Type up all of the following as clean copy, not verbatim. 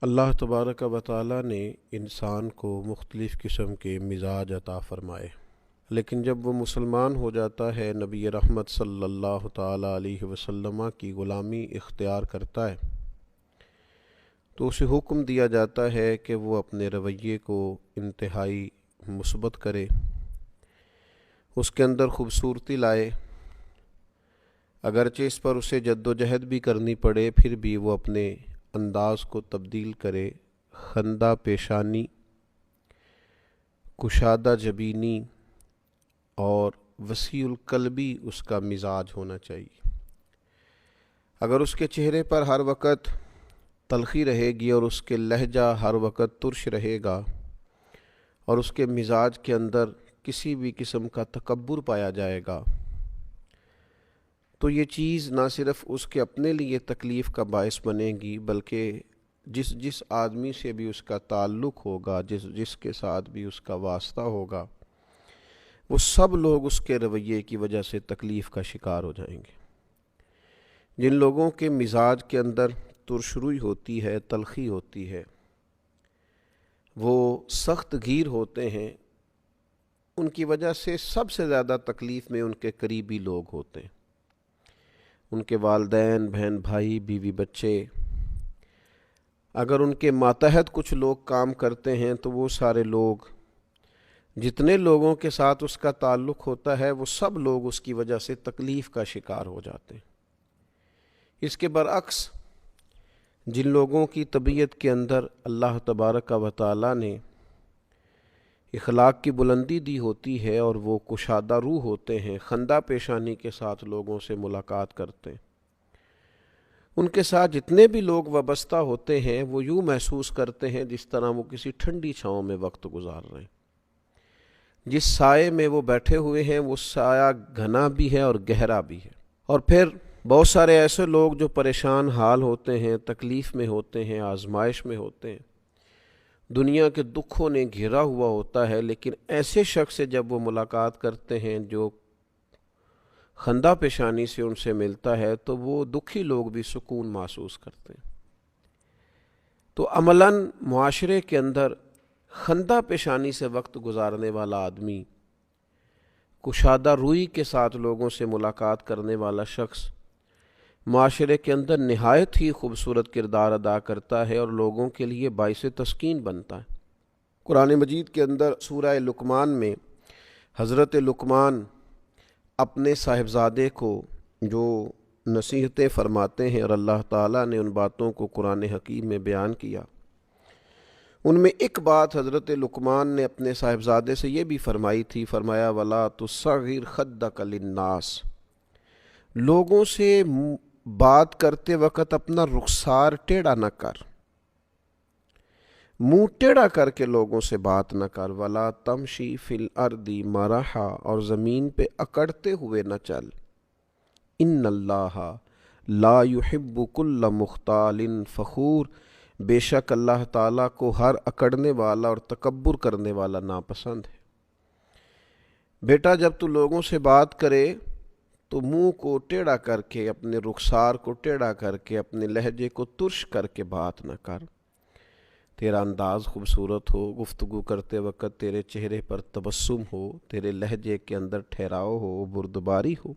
اللہ تبارک و تعالی نے انسان کو مختلف قسم کے مزاج عطا فرمائے، لیکن جب وہ مسلمان ہو جاتا ہے، نبی رحمت صلی اللہ تعالی علیہ وسلم کی غلامی اختیار کرتا ہے، تو اسے حکم دیا جاتا ہے کہ وہ اپنے رویے کو انتہائی مثبت کرے، اس کے اندر خوبصورتی لائے، اگرچہ اس پر اسے جد و جہد بھی کرنی پڑے، پھر بھی وہ اپنے انداز کو تبدیل کرے، خندہ پیشانی، کشادہ جبینی اور وسیع القلبی اس کا مزاج ہونا چاہیے۔ اگر اس کے چہرے پر ہر وقت تلخی رہے گی اور اس کے لہجہ ہر وقت ترش رہے گا اور اس کے مزاج کے اندر کسی بھی قسم کا تکبر پایا جائے گا، تو یہ چیز نہ صرف اس کے اپنے لیے تکلیف کا باعث بنے گی، بلکہ جس آدمی سے بھی اس کا تعلق ہوگا، جس کے ساتھ بھی اس کا واسطہ ہوگا، وہ سب لوگ اس کے رویے کی وجہ سے تکلیف کا شکار ہو جائیں گے۔ جن لوگوں کے مزاج کے اندر ترش روئی ہوتی ہے، تلخی ہوتی ہے، وہ سخت گیر ہوتے ہیں، ان کی وجہ سے سب سے زیادہ تکلیف میں ان کے قریبی لوگ ہوتے ہیں، ان کے والدین، بہن بھائی، بیوی بچے۔ اگر ان کے ماتحت کچھ لوگ کام کرتے ہیں تو وہ سارے لوگ، جتنے لوگوں کے ساتھ اس کا تعلق ہوتا ہے، وہ سب لوگ اس کی وجہ سے تکلیف کا شکار ہو جاتے ہیں۔ اس کے برعکس جن لوگوں کی طبیعت کے اندر اللہ تبارک و تعالی نے اخلاق کی بلندی دی ہوتی ہے اور وہ کشادہ روح ہوتے ہیں، خندہ پیشانی کے ساتھ لوگوں سے ملاقات کرتے ہیں، ان کے ساتھ جتنے بھی لوگ وابستہ ہوتے ہیں وہ یوں محسوس کرتے ہیں جس طرح وہ کسی ٹھنڈی چھاؤں میں وقت گزار رہے ہیں۔ جس سائے میں وہ بیٹھے ہوئے ہیں وہ سایہ گھنا بھی ہے اور گہرا بھی ہے۔ اور پھر بہت سارے ایسے لوگ جو پریشان حال ہوتے ہیں، تکلیف میں ہوتے ہیں، آزمائش میں ہوتے ہیں، دنیا کے دکھوں نے گھیرا ہوا ہوتا ہے، لیکن ایسے شخص سے جب وہ ملاقات کرتے ہیں جو خندہ پیشانی سے ان سے ملتا ہے، تو وہ دکھی لوگ بھی سکون محسوس کرتے ہیں۔ تو عملاً معاشرے کے اندر خندہ پیشانی سے وقت گزارنے والا آدمی، کشادہ روئی کے ساتھ لوگوں سے ملاقات کرنے والا شخص معاشرے کے اندر نہایت ہی خوبصورت کردار ادا کرتا ہے اور لوگوں کے لیے باعث تسکین بنتا ہے۔ قرآن مجید کے اندر سورہ لقمان میں حضرت لقمان اپنے صاحبزادے کو جو نصیحتیں فرماتے ہیں، اور اللہ تعالیٰ نے ان باتوں کو قرآن حکیم میں بیان کیا، ان میں ایک بات حضرت لقمان نے اپنے صاحبزادے سے یہ بھی فرمائی تھی، فرمایا وَلَا تُصَغِّرْ خَدَّكَ لِلنَّاسِ، لوگوں سے بات کرتے وقت اپنا رخسار ٹیڑھا نہ کر، منہ ٹیڑھا کر کے لوگوں سے بات نہ کر، وَلَا تَمْشِي فِي الْأَرْضِ مَرَحًا، اور زمین پہ اکڑتے ہوئے نہ چل، إِنَّ اللَّهَ لَا يُحِبُّ كُلَّ مُخْتَالٍ فَخُورٍ، بے شک اللہ تعالیٰ کو ہر اکڑنے والا اور تکبر کرنے والا ناپسند ہے۔ بیٹا جب تو لوگوں سے بات کرے تو منہ کو ٹیڑھا کر کے، اپنے رخسار کو ٹیڑھا کر کے، اپنے لہجے کو ترش کر کے بات نہ کر، تیرا انداز خوبصورت ہو، گفتگو کرتے وقت تیرے چہرے پر تبسم ہو، تیرے لہجے کے اندر ٹھہراؤ ہو، بردباری ہو۔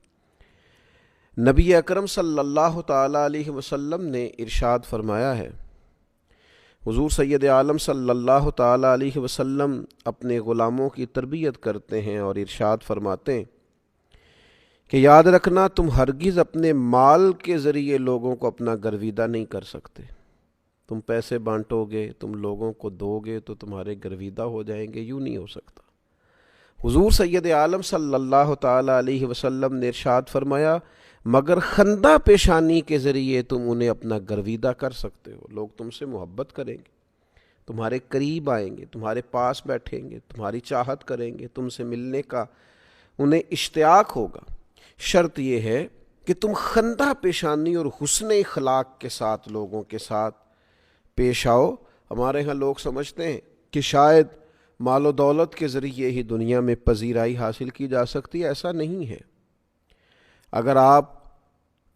نبی اکرم صلی اللہ تعالیٰ علیہ وسلم نے ارشاد فرمایا ہے، حضور سید عالم صلی اللہ تعالیٰ علیہ وسلم اپنے غلاموں کی تربیت کرتے ہیں اور ارشاد فرماتے ہیں کہ یاد رکھنا، تم ہرگز اپنے مال کے ذریعے لوگوں کو اپنا گرویدہ نہیں کر سکتے۔ تم پیسے بانٹو گے، تم لوگوں کو دو گے تو تمہارے گرویدہ ہو جائیں گے، یوں نہیں ہو سکتا۔ حضور سید عالم صلی اللہ تعالیٰ علیہ وسلم نے ارشاد فرمایا، مگر خندہ پیشانی کے ذریعے تم انہیں اپنا گرویدہ کر سکتے ہو، لوگ تم سے محبت کریں گے، تمہارے قریب آئیں گے، تمہارے پاس بیٹھیں گے، تمہاری چاہت کریں گے، تم سے ملنے کا انہیں اشتیاق ہوگا۔ شرط یہ ہے کہ تم خندہ پیشانی اور حسن اخلاق کے ساتھ لوگوں کے ساتھ پیش آؤ۔ ہمارے ہاں لوگ سمجھتے ہیں کہ شاید مال و دولت کے ذریعے ہی دنیا میں پذیرائی حاصل کی جا سکتی ہے، ایسا نہیں ہے۔ اگر آپ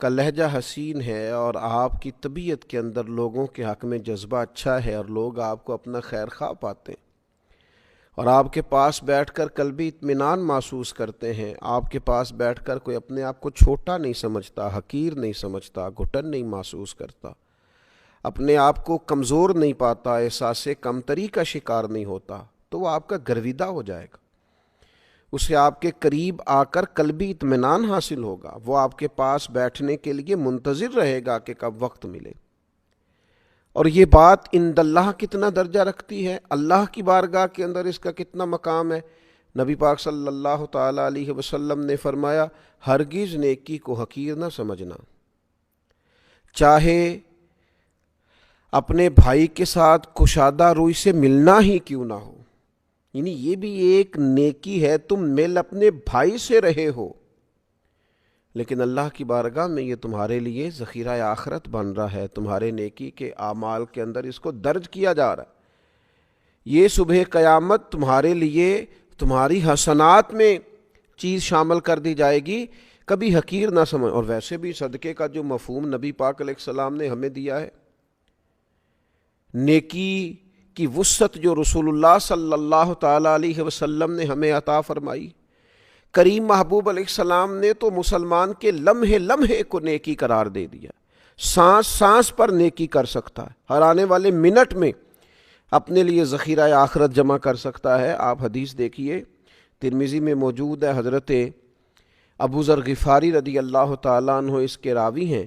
کا لہجہ حسین ہے اور آپ کی طبیعت کے اندر لوگوں کے حق میں جذبہ اچھا ہے اور لوگ آپ کو اپنا خیر خواہ پاتے ہیں اور آپ کے پاس بیٹھ کر قلبی اطمینان محسوس کرتے ہیں، آپ کے پاس بیٹھ کر کوئی اپنے آپ کو چھوٹا نہیں سمجھتا، حقیر نہیں سمجھتا، گھٹن نہیں محسوس کرتا، اپنے آپ کو کمزور نہیں پاتا، احساس کمتری کا شکار نہیں ہوتا، تو وہ آپ کا گرویدہ ہو جائے گا، اسے آپ کے قریب آ کر قلبی اطمینان حاصل ہوگا، وہ آپ کے پاس بیٹھنے کے لیے منتظر رہے گا کہ کب وقت ملے۔ اور یہ بات عند اللہ کتنا درجہ رکھتی ہے، اللہ کی بارگاہ کے اندر اس کا کتنا مقام ہے۔ نبی پاک صلی اللہ تعالی علیہ وسلم نے فرمایا، ہرگز نیکی کو حقیر نہ سمجھنا، چاہے اپنے بھائی کے ساتھ کشادہ روی سے ملنا ہی کیوں نہ ہو، یعنی یہ بھی ایک نیکی ہے، تم مل اپنے بھائی سے رہے ہو، لیکن اللہ کی بارگاہ میں یہ تمہارے لیے ذخیرہ آخرت بن رہا ہے، تمہارے نیکی کے اعمال کے اندر اس کو درج کیا جا رہا ہے، یہ صبح قیامت تمہارے لیے تمہاری حسنات میں چیز شامل کر دی جائے گی، کبھی حقیر نہ سمجھ۔ اور ویسے بھی صدقے کا جو مفہوم نبی پاک علیہ السلام نے ہمیں دیا ہے، نیکی کی وسعت جو رسول اللہ صلی اللہ تعالی علیہ وسلم نے ہمیں عطا فرمائی، کریم محبوب علیہ السلام نے تو مسلمان کے لمحے لمحے کو نیکی قرار دے دیا، سانس سانس پر نیکی کر سکتا ہے، ہر آنے والے منٹ میں اپنے لیے ذخیرہ آخرت جمع کر سکتا ہے۔ آپ حدیث دیکھیے، ترمذی میں موجود ہے، حضرت ابو ذر غفاری رضی اللہ تعالیٰ عنہ اس کے راوی ہیں،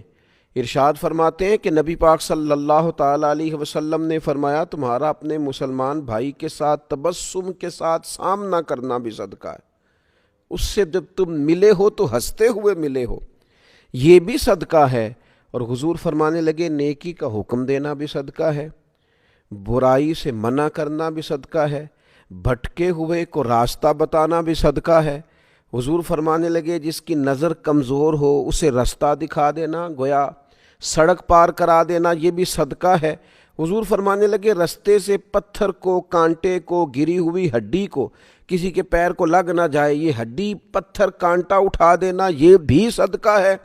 ارشاد فرماتے ہیں کہ نبی پاک صلی اللہ تعالیٰ علیہ وسلم نے فرمایا، تمہارا اپنے مسلمان بھائی کے ساتھ تبسم کے ساتھ سامنا کرنا بھی صدقہ ہے، اس سے جب تم ملے ہو تو ہنستے ہوئے ملے ہو، یہ بھی صدقہ ہے۔ اور حضور فرمانے لگے، نیکی کا حکم دینا بھی صدقہ ہے، برائی سے منع کرنا بھی صدقہ ہے، بھٹکے ہوئے کو راستہ بتانا بھی صدقہ ہے۔ حضور فرمانے لگے، جس کی نظر کمزور ہو اسے راستہ دکھا دینا، گویا سڑک پار کرا دینا، یہ بھی صدقہ ہے۔ حضور فرمانے لگے، رستے سے پتھر کو، کانٹے کو، گری ہوئی ہڈی کو، کسی کے پیر کو لگ نہ جائے، یہ ہڈی پتھر کانٹا اٹھا دینا، یہ بھی صدقہ ہے۔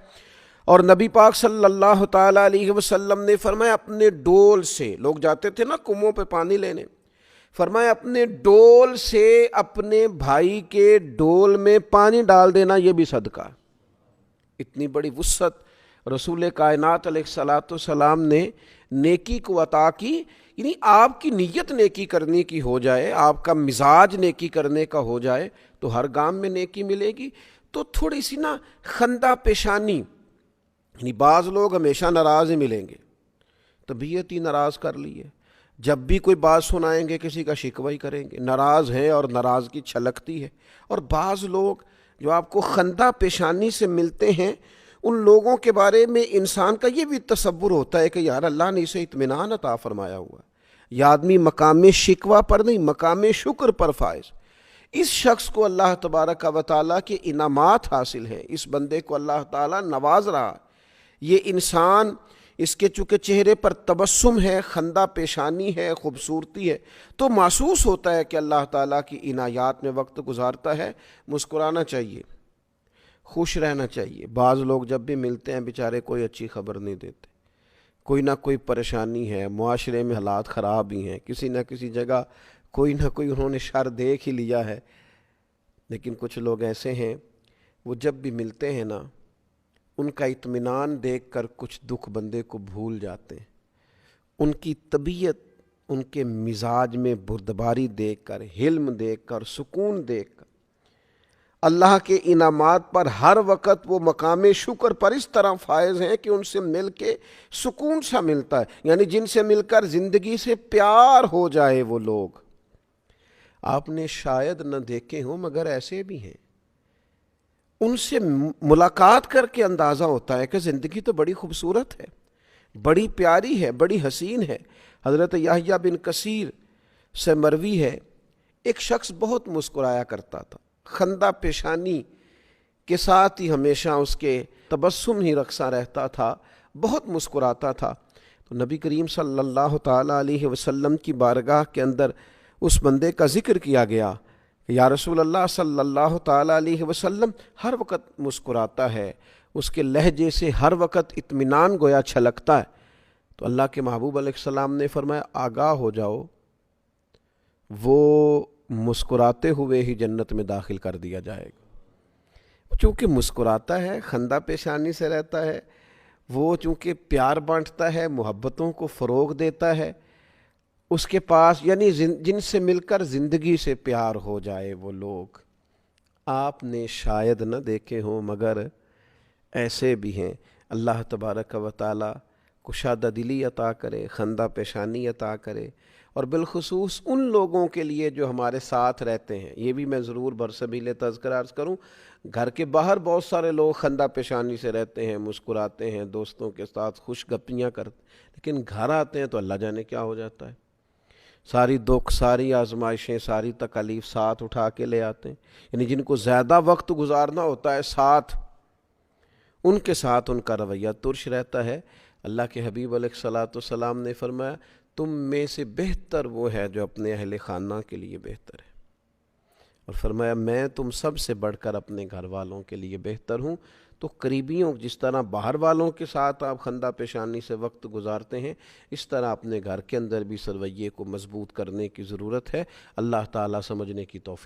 اور نبی پاک صلی اللہ تعالیٰ علیہ وسلم نے فرمایا، اپنے ڈول سے، لوگ جاتے تھے نا کنووں پہ پانی لینے، فرمایا اپنے ڈول سے اپنے بھائی کے ڈول میں پانی ڈال دینا، یہ بھی صدقہ۔ اتنی بڑی وسعت رسول کائنات علیہ الصلاۃ والسلام نے نیکی کو عطا کی، یعنی آپ کی نیت نیکی کرنے کی ہو جائے، آپ کا مزاج نیکی کرنے کا ہو جائے تو ہر گام میں نیکی ملے گی۔ تو تھوڑی سی نا خندہ پیشانی، یعنی بعض لوگ ہمیشہ ناراض ہی ملیں گے، طبیعت ہی ناراض کر لی ہے، جب بھی کوئی بات سنائیں گے کسی کا شکوہ ہی کریں گے، ناراض ہیں اور ناراضگی چھلکتی ہے۔ اور بعض لوگ جو آپ کو خندہ پیشانی سے ملتے ہیں، ان لوگوں کے بارے میں انسان کا یہ بھی تصور ہوتا ہے کہ یار اللہ نے اسے اطمینان عطا فرمایا ہوا ہے، یہ آدمی مقام شکوہ پر نہیں مقام شکر پر فائز، اس شخص کو اللہ تبارک و تعالیٰ کے انعامات حاصل ہیں، اس بندے کو اللہ تعالیٰ نواز رہا ہے، یہ انسان، اس کے چونکہ چہرے پر تبسم ہے، خندہ پیشانی ہے، خوبصورتی ہے، تو محسوس ہوتا ہے کہ اللہ تعالیٰ کی عنایات میں وقت گزارتا ہے۔ مسکرانا چاہیے، خوش رہنا چاہیے۔ بعض لوگ جب بھی ملتے ہیں بیچارے کوئی اچھی خبر نہیں دیتے، کوئی نہ کوئی پریشانی ہے، معاشرے میں حالات خراب ہی ہیں، کسی نہ کسی جگہ کوئی نہ کوئی انہوں نے شر دیکھ ہی لیا ہے۔ لیکن کچھ لوگ ایسے ہیں، وہ جب بھی ملتے ہیں نا، ان کا اطمینان دیکھ کر کچھ دکھ بندے کو بھول جاتے ہیں، ان کی طبیعت، ان کے مزاج میں بردباری دیکھ کر، حلم دیکھ کر، سکون دیکھ کر، اللہ کے انعامات پر ہر وقت وہ مقام شکر پر اس طرح فائز ہیں کہ ان سے مل کے سکون سا ملتا ہے، یعنی جن سے مل کر زندگی سے پیار ہو جائے۔ وہ لوگ آپ نے شاید نہ دیکھے ہوں مگر ایسے بھی ہیں، ان سے ملاقات کر کے اندازہ ہوتا ہے کہ زندگی تو بڑی خوبصورت ہے، بڑی پیاری ہے، بڑی حسین ہے۔ حضرت یحییٰ بن کثیر سے مروی ہے، ایک شخص بہت مسکرایا کرتا تھا، خندہ پیشانی کے ساتھ ہی ہمیشہ اس کے تبسم ہی رقصہ رہتا تھا، بہت مسکراتا تھا۔ تو نبی کریم صلی اللہ تعالیٰ علیہ وسلم کی بارگاہ کے اندر اس بندے کا ذکر کیا گیا کہ یا رسول اللہ صلی اللہ تعالیٰ علیہ وسلم ہر وقت مسکراتا ہے، اس کے لہجے سے ہر وقت اطمینان گویا چھلکتا ہے، تو اللہ کے محبوب علیہ السلام نے فرمایا آگاہ ہو جاؤ، وہ مسکراتے ہوئے ہی جنت میں داخل کر دیا جائے گا۔ چونکہ مسکراتا ہے، خندہ پیشانی سے رہتا ہے، وہ چونکہ پیار بانٹتا ہے، محبتوں کو فروغ دیتا ہے، اس کے پاس یعنی جن سے مل کر زندگی سے پیار ہو جائے وہ لوگ آپ نے شاید نہ دیکھے ہوں، مگر ایسے بھی ہیں۔ اللہ تبارک و تعالی کشادہ دلی عطا کرے، خندہ پیشانی عطا کرے، اور بالخصوص ان لوگوں کے لیے جو ہمارے ساتھ رہتے ہیں۔ یہ بھی میں ضرور برسبیل تذکرہ عرض کروں، گھر کے باہر بہت سارے لوگ خندہ پیشانی سے رہتے ہیں، مسکراتے ہیں، دوستوں کے ساتھ خوش گپیاں کرتے ہیں، لیکن گھر آتے ہیں تو اللہ جانے کیا ہو جاتا ہے، ساری دکھ، ساری آزمائشیں، ساری تکالیف ساتھ اٹھا کے لے آتے ہیں۔ یعنی جن کو زیادہ وقت گزارنا ہوتا ہے ساتھ، ان کے ساتھ ان کا رویہ ترش رہتا ہے۔ اللہ کے حبیب علیہ الصلاۃ والسلام نے فرمایا تم میں سے بہتر وہ ہے جو اپنے اہل خانہ کے لیے بہتر ہے، اور فرمایا میں تم سب سے بڑھ کر اپنے گھر والوں کے لیے بہتر ہوں۔ تو قریبیوں جس طرح باہر والوں کے ساتھ آپ خندہ پیشانی سے وقت گزارتے ہیں، اس طرح اپنے گھر کے اندر بھی اس رویے کو مضبوط کرنے کی ضرورت ہے۔ اللہ تعالیٰ سمجھنے کی توفیق